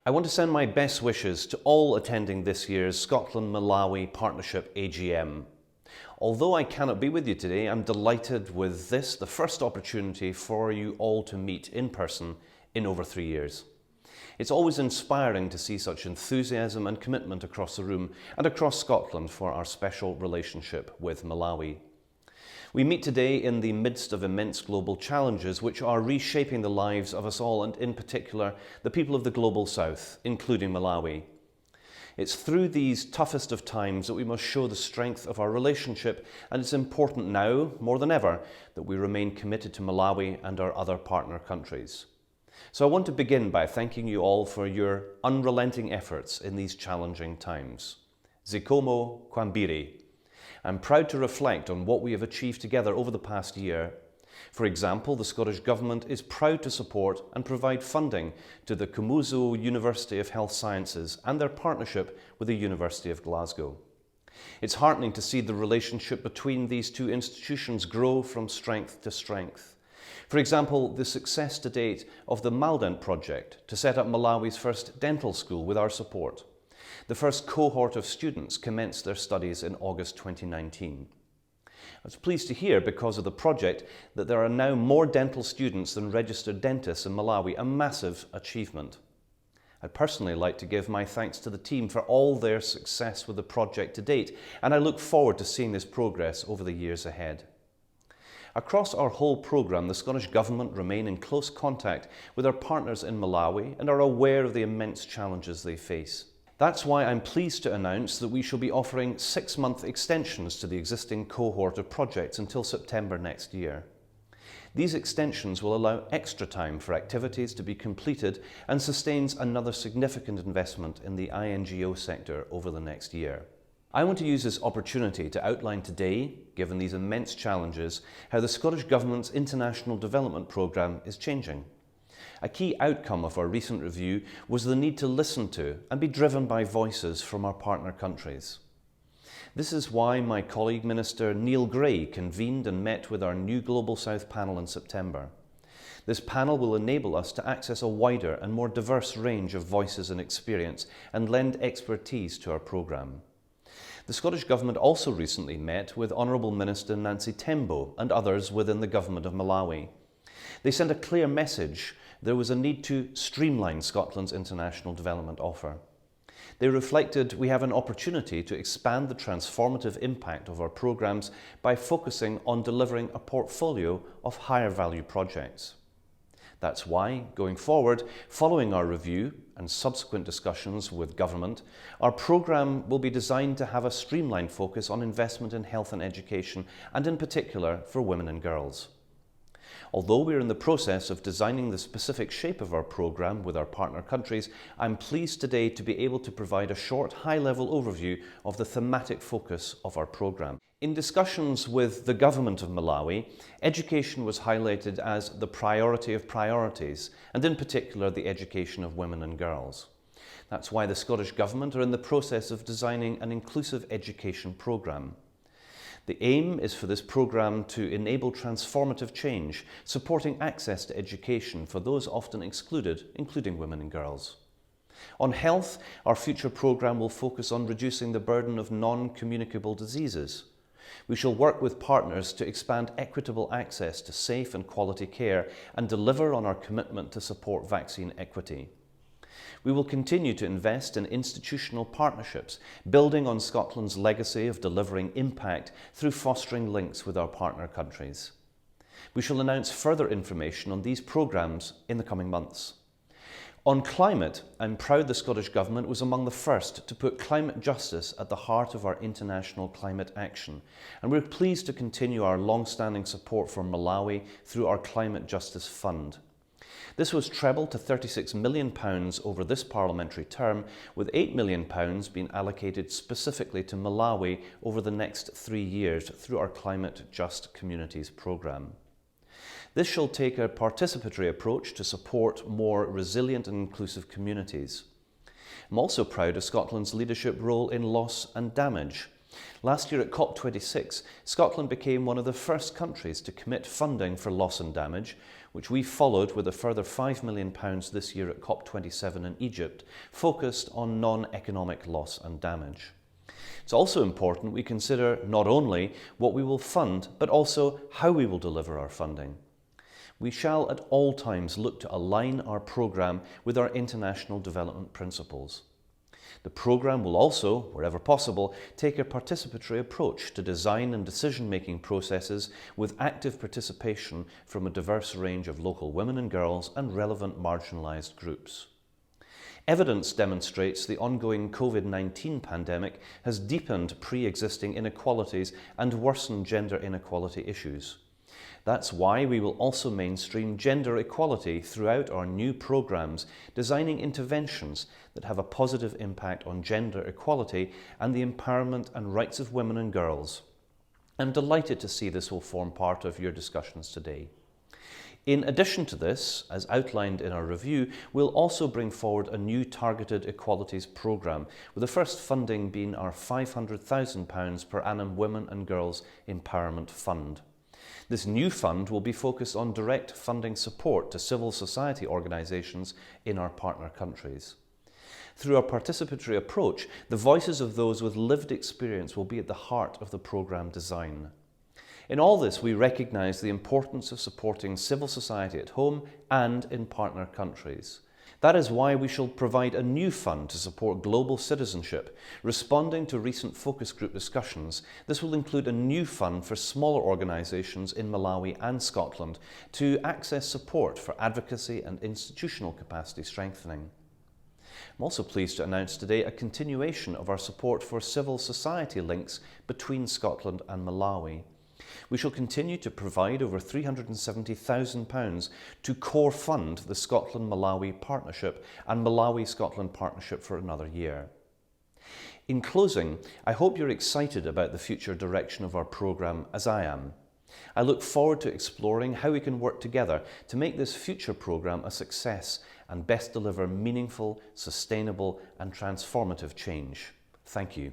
I want to send my best wishes to all attending this year's Scotland Malawi Partnership AGM. Although I cannot be with you today, I'm delighted with this, the first opportunity for you all to meet in person in over 3 years. It's always inspiring to see such enthusiasm and commitment across the room and across Scotland for our special relationship with Malawi. We meet today in the midst of immense global challenges which are reshaping the lives of us all, and in particular the people of the Global South, including Malawi. It's through these toughest of times that we must show the strength of our relationship, and it's important now, more than ever, that we remain committed to Malawi and our other partner countries. So I want to begin by thanking you all for your unrelenting efforts in these challenging times. Zikomo Kwambiri. I'm proud to reflect on what we have achieved together over the past year. For example, the Scottish Government is proud to support and provide funding to the Kamuzu University of Health Sciences and their partnership with the University of Glasgow. It's heartening to see the relationship between these two institutions grow from strength to strength. For example, the success to date of the Maldent project to set up Malawi's first dental school with our support. The first cohort of students commenced their studies in August 2019. I was pleased to hear, because of the project, that there are now more dental students than registered dentists in Malawi, a massive achievement. I'd personally like to give my thanks to the team for all their success with the project to date, and I look forward to seeing this progress over the years ahead. Across our whole programme, the Scottish Government remain in close contact with our partners in Malawi and are aware of the immense challenges they face. That's why I'm pleased to announce that we shall be offering 6-month extensions to the existing cohort of projects until September next year. These extensions will allow extra time for activities to be completed and sustains another significant investment in the INGO sector over the next year. I want to use this opportunity to outline today, given these immense challenges, how the Scottish Government's International Development Programme is changing. A key outcome of our recent review was the need to listen to and be driven by voices from our partner countries. This is why my colleague Minister Neil Gray convened and met with our new Global South panel in September. This panel will enable us to access a wider and more diverse range of voices and experience and lend expertise to our programme. The Scottish Government also recently met with Honourable Minister Nancy Tembo and others within the Government of Malawi. They sent a clear message. There was a need to streamline Scotland's international development offer. They reflected we have an opportunity to expand the transformative impact of our programmes by focusing on delivering a portfolio of higher value projects. That's why, going forward, following our review and subsequent discussions with Government, our programme will be designed to have a streamlined focus on investment in health and education, and in particular for women and girls. Although we are in the process of designing the specific shape of our programme with our partner countries, I'm pleased today to be able to provide a short, high-level overview of the thematic focus of our programme. In discussions with the Government of Malawi, education was highlighted as the priority of priorities, and in particular the education of women and girls. That's why the Scottish Government are in the process of designing an inclusive education programme. The aim is for this programme to enable transformative change, supporting access to education for those often excluded, including women and girls. On health, our future programme will focus on reducing the burden of non-communicable diseases. We shall work with partners to expand equitable access to safe and quality care and deliver on our commitment to support vaccine equity. We will continue to invest in institutional partnerships, building on Scotland's legacy of delivering impact through fostering links with our partner countries. We shall announce further information on these programmes in the coming months. On climate, I'm proud the Scottish Government was among the first to put climate justice at the heart of our international climate action, and we're pleased to continue our long-standing support for Malawi through our Climate Justice Fund. This was trebled to £36 million over this parliamentary term, with £8 million being allocated specifically to Malawi over the next 3 years through our Climate Just Communities programme. This shall take a participatory approach to support more resilient and inclusive communities. I'm also proud of Scotland's leadership role in loss and damage. Last year at COP26, Scotland became one of the first countries to commit funding for loss and damage, which we followed with a further £5 million this year at COP27 in Egypt, focused on non-economic loss and damage. It's also important we consider not only what we will fund, but also how we will deliver our funding. We shall at all times look to align our programme with our international development principles. The programme will also, wherever possible, take a participatory approach to design and decision-making processes with active participation from a diverse range of local women and girls and relevant marginalised groups. Evidence demonstrates the ongoing COVID-19 pandemic has deepened pre-existing inequalities and worsened gender inequality issues. That's why we will also mainstream gender equality throughout our new programmes, designing interventions that have a positive impact on gender equality and the empowerment and rights of women and girls. I'm delighted to see this will form part of your discussions today. In addition to this, as outlined in our review, we'll also bring forward a new targeted equalities programme, with the first funding being our £500,000 per annum Women and Girls Empowerment Fund. This new fund will be focused on direct funding support to civil society organisations in our partner countries. Through our participatory approach, the voices of those with lived experience will be at the heart of the programme design. In all this, we recognise the importance of supporting civil society at home and in partner countries. That is why we shall provide a new fund to support global citizenship. Responding to recent focus group discussions, this will include a new fund for smaller organisations in Malawi and Scotland to access support for advocacy and institutional capacity strengthening. I'm also pleased to announce today a continuation of our support for civil society links between Scotland and Malawi. We shall continue to provide over £370,000 to core fund the Scotland Malawi Partnership and Malawi-Scotland Partnership for another year. In closing, I hope you're excited about the future direction of our programme as I am. I look forward to exploring how we can work together to make this future programme a success and best deliver meaningful, sustainable and transformative change. Thank you.